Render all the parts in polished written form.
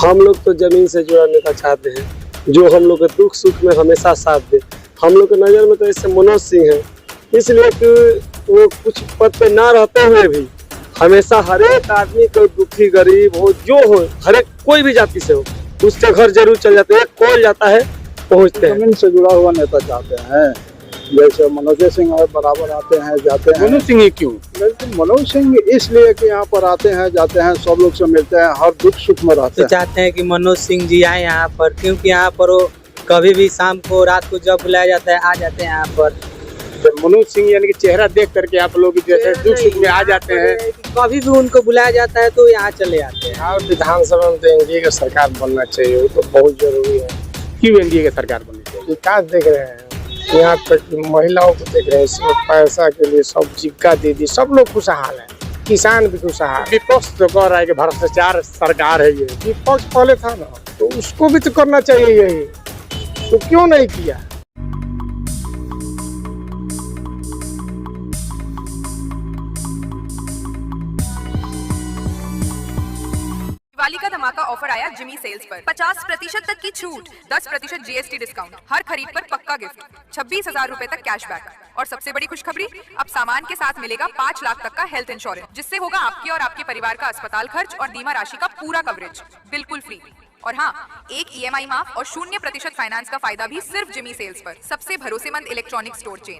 हम लोग तो जमीन से जुड़ा नेता चाहते हैं जो हम लोग के दुख सुख में हमेशा साथ दे। हम लोग के नज़र में तो ऐसे मनोज सिंह है, इसलिए कि वो कुछ पद पे ना रहते हुए भी हमेशा हर एक आदमी को, दुखी गरीब हो जो हो, हर एक कोई भी जाति से हो, उसके घर जरूर चल जाते हैं, कॉल जाता है, पहुँचते हैं। जमीन से जुड़ा हुआ नेता चाहते हैं, जैसे मनोज सिंह बराबर आते हैं जाते हैं। मनोज सिंह क्यों? मनोज सिंह इसलिए कि यहाँ पर आते हैं जाते हैं, सब लोग से मिलते हैं, हर दुख सुख में रहते हैं। चाहते हैं कि मनोज सिंह जी आए यहाँ पर, क्योंकि यहाँ पर वो कभी भी शाम को रात को जब बुलाया जाता है आ जाते हैं यहाँ पर। तो मनोज सिंह यानी कि चेहरा देख करके आप लोग जैसे दुख सुख में आ जाते हैं। कभी भी उनको बुलाया जाता है तो यहाँ चले आते हैं। और विधानसभा में तो एनडीए का सरकार बनना चाहिए, वो तो बहुत जरूरी है। क्यों एनडीए की सरकार बननी चाहिए? विकास देख रहे हैं, यहाँ तक महिलाओं को देख रहे हैं, सिर्फ पैसा के लिए सब जीविका दे दी, सब लोग खुशहाल है, किसान भी खुशहाल। विपक्ष तो कह रहा है कि भ्रष्टाचार सरकार है ये। विपक्ष पहले था ना, तो उसको भी तो करना चाहिए यही, तो क्यों नहीं किया? दिवाली का धमाका ऑफर आया जिमी सेल्स पर। 50% तक की छूट, 10% जीएसटी डिस्काउंट, हर खरीद पर पक्का गिफ्ट, 26,000 रूपए तक कैशबैक और सबसे बड़ी खुशखबरी, अब सामान के साथ मिलेगा 5 लाख तक का हेल्थ इंश्योरेंस, जिससे होगा आपके और आपके परिवार का अस्पताल खर्च और बीमा राशि का पूरा कवरेज बिल्कुल फ्री। और हाँ, एक EMI माफ और 0% फाइनेंस का फायदा भी सिर्फ जिमी सेल्स पर। सबसे भरोसेमंद इलेक्ट्रॉनिक स्टोर चेन।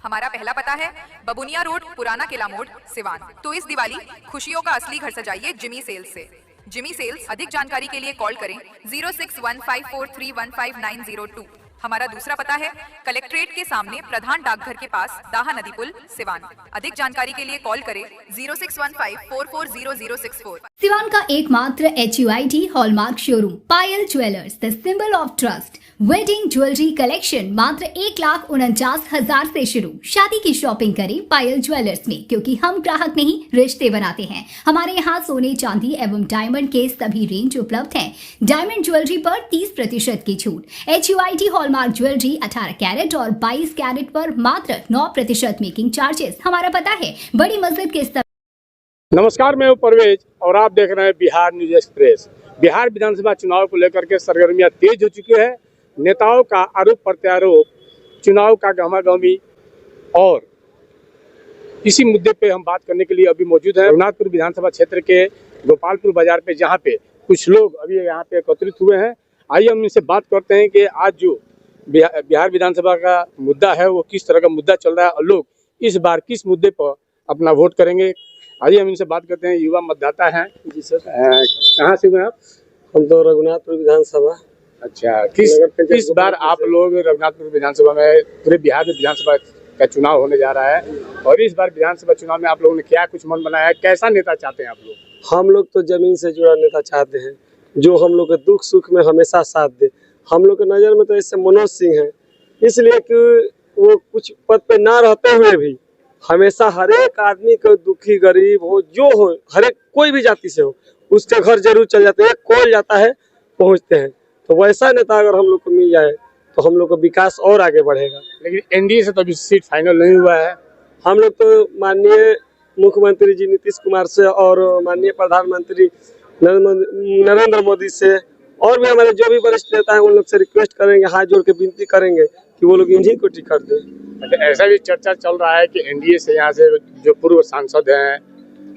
हमारा पहला पता है बबुनिया रोड, पुराना किला मोड़, सिवान। तो इस दिवाली खुशियों का असली घर सजाइए जिमी सेल्स से। Jimmy sales. अधिक जानकारी के लिए कॉल करें 0615431590 हमारा दूसरा पता है कलेक्ट्रेट के सामने प्रधान डाकघर के पास, दाहा नदी पुल, सिवान। अधिक जानकारी के लिए कॉल करें 0615440064। सिवान का एकमात्र HUID hallmark showroom Payal jewellers, the symbol of trust. Wedding jewellery collection मात्र 1,49,000 से शुरू। शादी की शॉपिंग करें पायल ज्वेलर्स में, क्योंकि हम ग्राहक नहीं रिश्ते बनाते हैं। हमारे यहाँ सोने चांदी एवं डायमंड के सभी रेंज उपलब्ध हैं। डायमंड ज्वेलरी पर 30% की छूट। HUID हॉलमार्क ज्वेलरी 18 कैरेट और 22 कैरेट पर मात्र 9% मेकिंग चार्जेस। हमारा पता है बड़ी मस्जिद के नमस्कार, मैं हूं परवेज और आप देख रहे हैं बिहार न्यूज एक्सप्रेस। बिहार विधानसभा चुनाव को लेकर के सरगर्मियां तेज हो चुकी है। नेताओं का आरोप प्रत्यारोप, चुनाव का गहमागहमी, और इसी मुद्दे पे हम बात करने के लिए अभी मौजूद हैं रघुनाथपुर विधानसभा क्षेत्र के गोपालपुर बाजार पे, जहाँ पे कुछ लोग अभी यहाँ पे एकत्रित हुए हैं। आइए हम इनसे बात करते हैं कि आज जो बिहार विधानसभा का मुद्दा है वो किस तरह का मुद्दा चल रहा है और लोग इस बार किस मुद्दे पर अपना वोट करेंगे। आइए हम इनसे बात करते हैं। युवा मतदाता हैं। जी सर। कहाँ से हुए आप? हम तो रघुनाथपुर विधानसभा। अच्छा, किस बार आप लोग रघुनाथपुर विधानसभा में, पूरे बिहार में विधानसभा का चुनाव होने जा रहा है, और इस बार विधानसभा चुनाव में आप लोगों ने क्या कुछ मन बनाया है? कैसा नेता चाहते हैं आप लोग? हम लोग तो जमीन से जुड़ा नेता चाहते हैं जो हम लोग के दुख सुख में हमेशा साथ दे। हम लोग के नज़र में तो ऐसे मनोज सिंह है, इसलिए कि वो कुछ पद पे ना रहते हुए भी हमेशा हर एक आदमी को, दुखी गरीब हो जो हो, हर एक कोई भी जाति से हो, उसके घर जरूर चल जाते हैं, कॉल जाता है, पहुँचते हैं। तो वैसा नेता अगर हम लोग को मिल जाए तो हम लोग का विकास और आगे बढ़ेगा। लेकिन एनडीए से तो अभी सीट फाइनल नहीं हुआ है। हम लोग तो माननीय मुख्यमंत्री जी नीतीश कुमार से और माननीय प्रधानमंत्री नरेंद्र मोदी से और भी हमारे जो भी वरिष्ठ नेता हैं उन लोग से रिक्वेस्ट करेंगे, हाथ जोड़ के विनती करेंगे कि वो लोग इन्हीं को टिकट दें। अच्छा, ऐसा भी चर्चा चल रहा है कि एनडीए से यहाँ से जो पूर्व सांसद हैं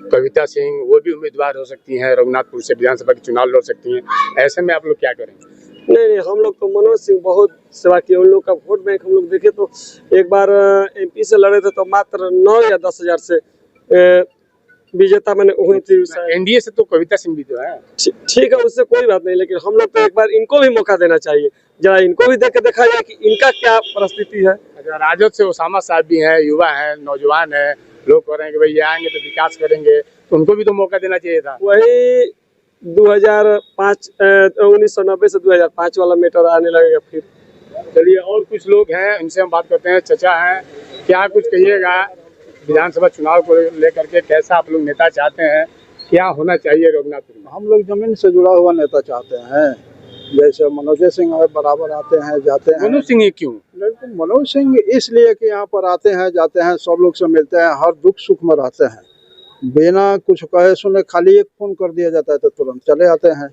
कविता सिंह, वो भी उम्मीदवार हो सकती हैं, रघुनाथपुर से विधानसभा के चुनाव लड़ सकती हैं। ऐसे में आप लोग क्या करेंगे? नहीं, हम लोग तो मनोज सिंह बहुत सेवा किए। उन लोग का वोट बैंक हम लोग देखे तो एक बार MP से लड़े थे तो मात्र 9 या 10 हजार से विजेता मैंने हुई थी। एनडीए से तो कविता सिंह भी तो है। ठीक है, उससे कोई बात नहीं, लेकिन हम लोग तो एक बार इनको भी मौका देना चाहिए, जरा इनको भी देख के देखा जाए कि इनका क्या परिस्थिति है। अच्छा, राजद से उसामा साहब भी हैं, युवा हैं, नौजवान हैं, लोग कह रहे हैं कि भाई ये आएंगे तो विकास करेंगे, तो उनको भी तो मौका देना चाहिए था। वही 1990 से 2005 वाला मैटर आने लगेगा फिर। चलिए, और कुछ लोग हैं, इनसे हम बात करते हैं। चचा हैं, क्या कुछ कहिएगा विधानसभा चुनाव को लेकर के? कैसा आप लोग नेता चाहते हैं, क्या होना चाहिए रघुनाथपुर में? हम लोग जमीन से जुड़ा हुआ नेता चाहते हैं, जैसे मनोज सिंह बराबर आते हैं जाते हैं। मनोज सिंह क्यों? मनोज सिंह इसलिए कि यहाँ पर आते हैं जाते हैं, सब लोग से मिलते हैं, हर दुख सुख में रहते हैं। बिना कुछ कहे सुने खाली एक फोन कर दिया जाता है तो तुरंत चले आते हैं।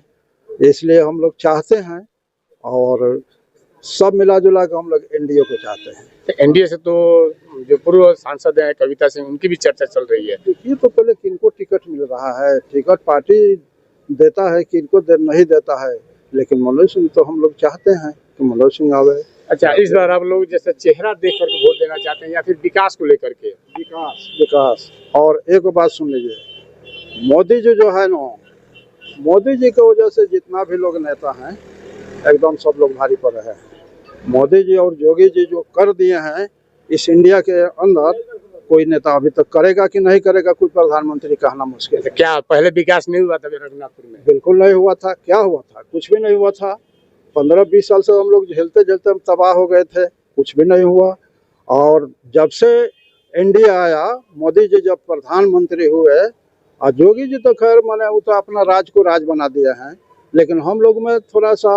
इसलिए हम लोग चाहते हैं और सब मिला जुला के हम लोग एनडीए को चाहते हैं। तो एनडीए से तो जो पूर्व सांसद हैं कविता सिंह, उनकी भी चर्चा चल रही है। देखिए तो पहले किनको टिकट मिल रहा है, टिकट पार्टी देता है, किनको नहीं देता है, लेकिन मनोज सिंह तो हम लोग चाहते हैं कि मनोज सिंह आवे। अच्छा, इस बार आप लोग जैसे चेहरा देख करके वोट देना चाहते हैं या फिर विकास को लेकर के? विकास। और एक बात सुन लीजिए, मोदी जी जो है ना, मोदी जी की वजह से जितना भी लोग नेता हैं एकदम सब लोग भारी पड़ रहे हैं। मोदी जी और योगी जी जो कर दिए हैं इस इंडिया के अंदर, कोई नेता अभी तक करेगा कि नहीं करेगा, कोई प्रधानमंत्री कहना मुश्किल है। क्या पहले विकास नहीं हुआ था रघुनाथपुर में? बिल्कुल नहीं हुआ था। क्या हुआ था? कुछ भी नहीं हुआ था। 15-20 साल से हम लोग झेलते झेलते हम तबाह हो गए थे, कुछ भी नहीं हुआ। और जब से एनडीए आया, मोदी जी जब प्रधानमंत्री हुए, और योगी जी तो खैर माने वो तो अपना राज को राज बना दिए हैं, लेकिन हम लोग में थोड़ा सा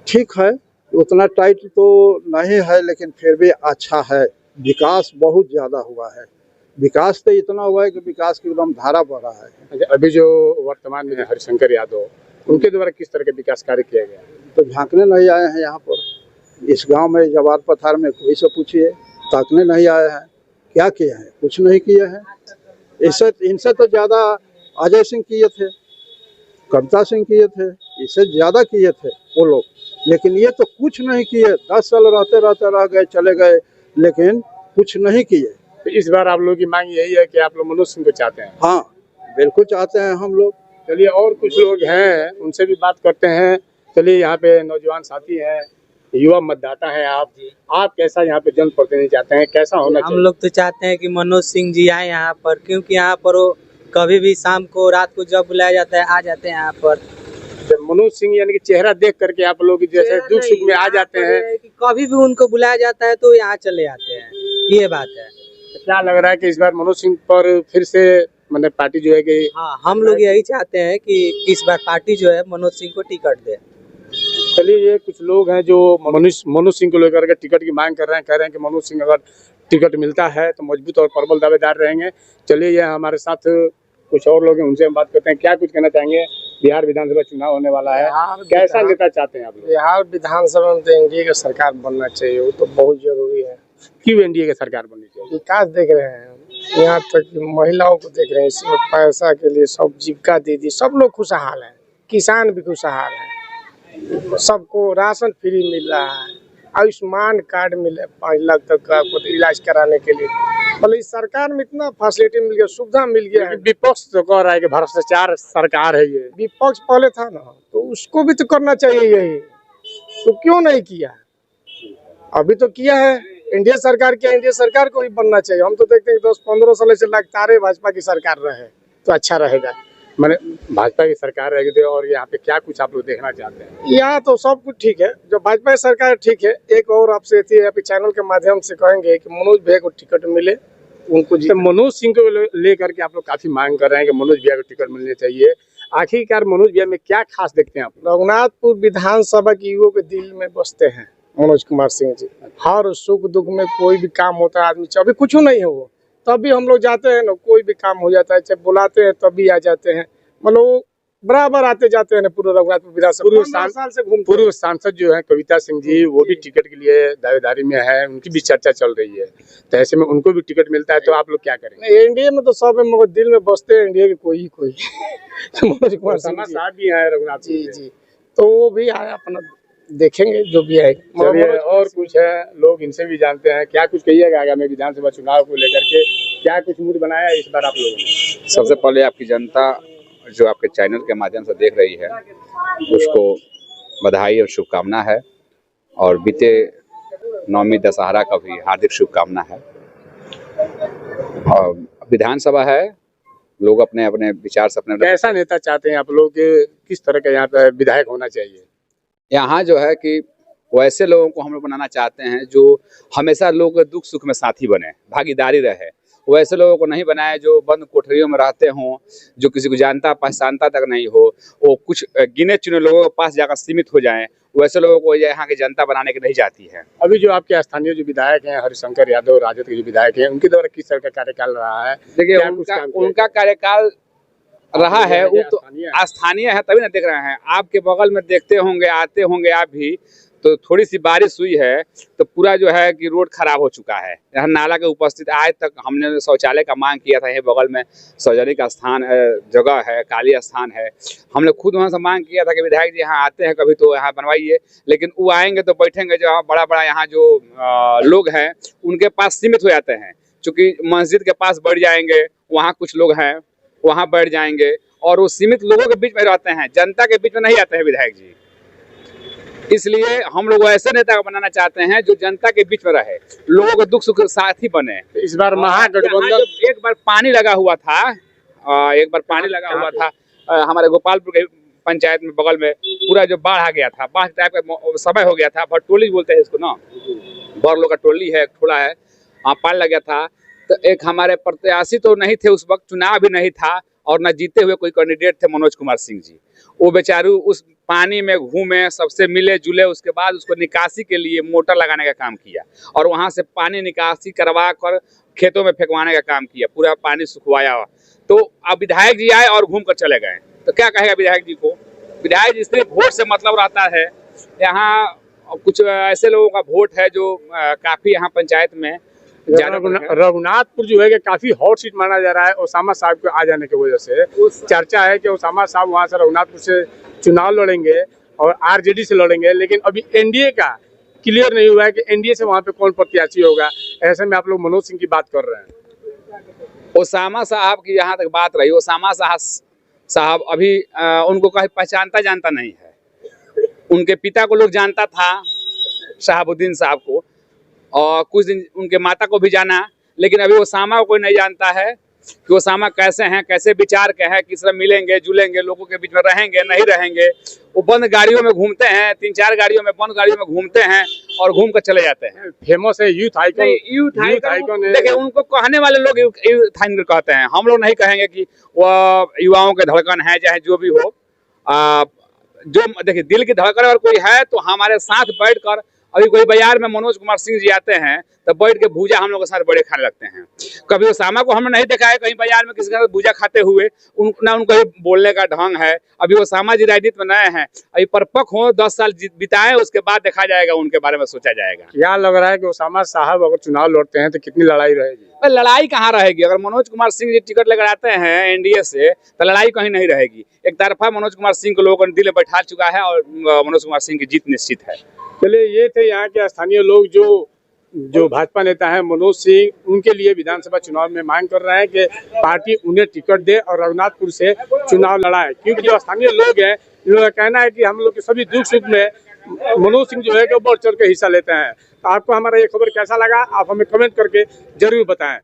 ठीक है, उतना टाइट तो नहीं है, लेकिन फिर भी अच्छा है। विकास बहुत ज़्यादा हुआ है। विकास तो इतना हुआ है कि विकास की एकदम धारा बढ़ रहा है। अच्छा, अभी जो वर्तमान में हरिशंकर यादव, उनके द्वारा किस तरह के विकास कार्य किया गया? तो झांकने नहीं आए हैं यहाँ पर। इस गांव में जवार पथार में कोई से पूछिए, ताकने नहीं आए हैं। क्या किए हैं? कुछ नहीं किए हैं। इनसे तो ज़्यादा अजय सिंह किए थे, कविता सिंह किए थे, इससे ज़्यादा किए थे वो लोग, लेकिन ये तो कुछ नहीं किए। 10 साल रहते रहते रह गए, चले गए, लेकिन कुछ नहीं किए। तो इस बार आप लोगों की मांग यही है कि आप लोग मनोज सिंह को चाहते हैं? हाँ, बिल्कुल चाहते हैं हम लोग। चलिए, और कुछ लोग हैं, उनसे भी बात करते हैं। चलिए, यहाँ पे नौजवान साथी हैं, युवा मतदाता हैं। आप कैसा यहाँ पे जनप्रतिनिधि चाहते हैं, कैसा होना चाहिए? हम लोग तो चाहते हैं कि मनोज सिंह जी आए यहाँ पर, क्योंकि यहाँ पर वो कभी भी शाम को रात को जब बुलाया जाता है आ जाते हैं यहाँ पर। मनोज सिंह यानी कि चेहरा देख करके आप लोग जैसे दुख सुख में आ जाते हैं? कि कभी भी उनको बुलाया जाता है तो यहाँ चले आते हैं, ये बात है। क्या लग रहा है कि इस बार मनोज सिंह पर फिर से मतलब पार्टी जो है कि? हाँ, हम लोग यही चाहते हैं कि इस बार पार्टी जो है मनोज सिंह को टिकट दे। चलिए, ये कुछ लोग हैं जो मनोज सिंह को लेकर के टिकट की मांग कर रहे हैं, कह रहे हैं कि मनोज सिंह अगर टिकट मिलता है तो मजबूत और प्रबल दावेदार रहेंगे। चलिए, ये हमारे साथ कुछ और लोग हैं, उनसे हम बात करते हैं। क्या कुछ कहना चाहेंगे? बिहार विधानसभा चुनाव होने वाला है, कैसा नेता चाहते हैं आप लोग? बिहार विधानसभा में तो एनडीए का सरकार बनना चाहिए, वो तो बहुत जरूरी है। क्यों एनडीए की सरकार बननी चाहिए? विकास देख रहे हैं, यहाँ तक कि महिलाओं को देख रहे हैं, इसमें पैसा के लिए सब जीविका दीदी सब लोग खुशहाल है, किसान भी खुशहाल है, सबको राशन फ्री मिल रहा है, आयुष्मान कार्ड मिले 5 लाख तक का इलाज कराने के लिए। मतलब इस सरकार में इतना फैसिलिटी मिल गया, सुविधा मिल गया है। विपक्ष तो कह रहा है कि भ्रष्टाचार सरकार है ये। विपक्ष पहले था ना, तो उसको भी तो करना चाहिए यही, तो क्यों नहीं किया? अभी तो किया है। एनडीए सरकार किया, एनडीए सरकार को भी बनना चाहिए। हम तो देखते हैं 10-15 साल से लगातार भाजपा की सरकार रहे तो अच्छा रहेगा। मैंने भाजपा की सरकार रहेगी तो, और यहाँ पे क्या कुछ आप लोग देखना चाहते हैं? यहाँ तो सब कुछ ठीक है, जो भाजपा की सरकार ठीक है। एक और आपसे चैनल के माध्यम से कहेंगे कि मनोज भैया को टिकट मिले, उनको तो मनोज सिंह को लेकर के आप लोग काफी मांग कर रहे हैं कि मनोज भैया को टिकट मिलनी चाहिए। आखिरकार मनोज भैया में क्या खास देखते हैं आप? रघुनाथपुर विधानसभा के युवक के दिल में बसते हैं मनोज कुमार सिंह जी। हर सुख दुख में कोई भी काम होता है, आदमी अभी कुछ नहीं है वो, तभी हम लोग जाते हैं ना, कोई भी काम हो जाता है, चाहे बुलाते हैं तभी आ जाते हैं। मतलब वो बराबर आते जाते हैं पूरे रघुनाथपुर विधानसभा। पूर्व सांसद जो है कविता सिंह जी, वो भी टिकट के लिए दावेदारी में है, उनकी भी चर्चा चल रही है। तो ऐसे में उनको भी टिकट मिलता है तो आप लोग क्या करेंगे? एनडीए में तो सब है, मगर दिल में बसते हैं एनडीए के कोई मनोज कुमार सिंह साहब भी है रघुनाथ जी, तो वो भी आया, अपना देखेंगे जो भी है। और कुछ है लोग, इनसे भी जानते हैं। क्या कुछ कहिएगा आगामी विधानसभा चुनाव को लेकर के, क्या कुछ मूड बनाया इस बार आप लोगों ने? सबसे पहले आपकी जनता जो आपके चैनल के माध्यम से देख रही है, उसको बधाई और शुभकामना है, और बीते नवमी दशहरा का भी हार्दिक शुभकामना है। और विधानसभा है, लोग अपने अपने विचार से अपने कैसा नेता चाहते हैं आप लोग? किस तरह का यहाँ पे विधायक होना चाहिए? यहाँ जो है कि वैसे लोगों को हम लोग बनाना चाहते हैं जो हमेशा लोग के दुख सुख में साथी बने, भागीदारी रहे। वैसे लोगों को नहीं बनाया जो बंद कोठरियों में रहते हों, जो किसी को जानता पहचानता तक नहीं हो, वो कुछ गिने चुने लोगों के पास जाकर सीमित हो जाएं। वैसे लोगों को यहाँ की जनता बनाने की नहीं जाती है। अभी जो आपके स्थानीय जो विधायक हैं हरिशंकर यादव, राजद के जो विधायक हैं, उनके द्वारा किस तरह का कार्यकाल रहा है? देखिए, उनका कार्यकाल रहा है वो तो स्थानीय है, तभी ना देख रहे हैं। आपके बगल में देखते होंगे, आते होंगे आप भी, तो थोड़ी सी बारिश हुई है तो पूरा जो है कि रोड खराब हो चुका है। यहाँ नाला के उपस्थित आज तक हमने शौचालय का मांग किया था, ये बगल में सार्वजनिक स्थान जगह है, काली स्थान है, हमने खुद वहाँ से मांग किया था कि विधायक जी यहाँ आते हैं कभी तो यहाँ बनवाइए, लेकिन वो आएंगे तो बैठेंगे जो बड़ा बड़ा यहाँ जो लोग हैं उनके पास सीमित हो जाते हैं, चूँकि मस्जिद के पास बैठ जाएंगे, वहाँ कुछ लोग हैं वहाँ बैठ जाएंगे और वो सीमित लोगों के बीच में रहते हैं, जनता के बीच में नहीं आते हैं विधायक जी। इसलिए हम लोग ऐसे नेता को बनाना चाहते हैं जो जनता के बीच में रहे, लोगों के दुख सुख साथी बने। इस बार महागठबंधन एक बार पानी लगा हुआ था, हमारे गोपालपुर के पंचायत में बगल में पूरा जो बाढ़ आ गया था, बाढ़ टाइप का समय हो गया था, भटोली बोलते हैं इसको ना, बड़ लोग का टोली है, थोड़ा है, पानी लग गया था। तो एक हमारे प्रत्याशी तो नहीं थे उस वक्त, चुनाव भी नहीं था और न जीते हुए कोई कैंडिडेट थे मनोज कुमार सिंह जी। वो बेचारू उस पानी में घूमे, सबसे मिले जुले, उसके बाद उसको निकासी के लिए मोटर लगाने का काम किया और वहाँ से पानी निकासी करवा कर खेतों में फेंकवाने का काम किया, पूरा पानी सुखवाया। तो अब विधायक जी आए और घूम कर चले गए, तो क्या कहेगा विधायक जी को? विधायक जी सिर्फ वोट से मतलब रहता है। यहाँ कुछ ऐसे लोगों का वोट है जो काफी यहाँ पंचायत में रघुनाथपुर जो है कि काफी हॉट सीट माना जा रहा है ओसामा साहब के आ जाने की वजह से। चर्चा है कि ओसामा साहब वहां से रघुनाथपुर से चुनाव लड़ेंगे और आरजेडी से लड़ेंगे, लेकिन अभी एनडीए का क्लियर नहीं हुआ है कि एनडीए से वहां पे कौन प्रत्याशी होगा। ऐसे में आप लोग मनोज सिंह की बात कर रहे हैं। ओसामा साहब की जहाँ तक बात रही, ओसामा साहब अभी उनको कहीं पहचानता जानता नहीं है। उनके पिता को लोग जानता था, शहाबुद्दीन साहब को, और कुछ दिन उनके माता को भी जाना, लेकिन अभी ओसामा को कोई नहीं जानता है कि ओसामा कैसे हैं, कैसे विचार के हैं, किस तरह मिलेंगे जुलेंगे, लोगों के बीच में रहेंगे नहीं रहेंगे। वो बंद गाड़ियों में घूमते हैं, 3-4 गाड़ियों में, बंद गाड़ियों में घूमते हैं और घूम कर चले जाते हैं। फेमस है यूथ आइकन। देखिए उनको कहने वाले लोग यूथ आइकन कहते हैं, हम लोग नहीं कहेंगे कि वह युवाओं के धड़कन है, चाहे जो भी हो। जो देखिए दिल की धड़कन अगर कोई है तो हमारे साथ बैठ कर, अभी कोई बाजार में मनोज कुमार सिंह जी आते हैं तो बैठ के भूजा हम लोग के साथ बड़े खाने लगते हैं। कभी ओसामा को हमने नहीं देखा है कहीं बाजार में किसी के साथ भूजा खाते हुए, ना उनको बोलने का ढंग है। अभी ओसामा जी राजनीति में नए हैं, अभी परिपक्व हो, 10 साल बिताए, उसके बाद देखा जाएगा, उनके बारे में सोचा जाएगा। क्या लग रहा है कि ओसामा साहब अगर चुनाव लड़ते हैं तो कितनी लड़ाई रहेगी? लड़ाई कहाँ रहेगी? अगर मनोज कुमार सिंह जी टिकट लेकर आते हैं एनडीए से तो लड़ाई कहीं नहीं रहेगी। एक तरफा मनोज कुमार सिंह को लोगों ने दिल में बैठा चुका है और मनोज कुमार सिंह की जीत निश्चित है। चलिए, ये थे यहाँ के स्थानीय लोग जो भाजपा नेता हैं मनोज सिंह, उनके लिए विधानसभा चुनाव में मांग कर रहे हैं कि पार्टी उन्हें टिकट दे और रघुनाथपुर से चुनाव लड़ाए, क्योंकि जो स्थानीय लोग हैं इन लोगों का कहना है कि हम लोग के सभी दुख सुख में मनोज सिंह जो है कि बढ़ चढ़ के हिस्सा लेते हैं। तो आपको हमारा ये खबर कैसा लगा, आप हमें कमेंट करके जरूर बताएं।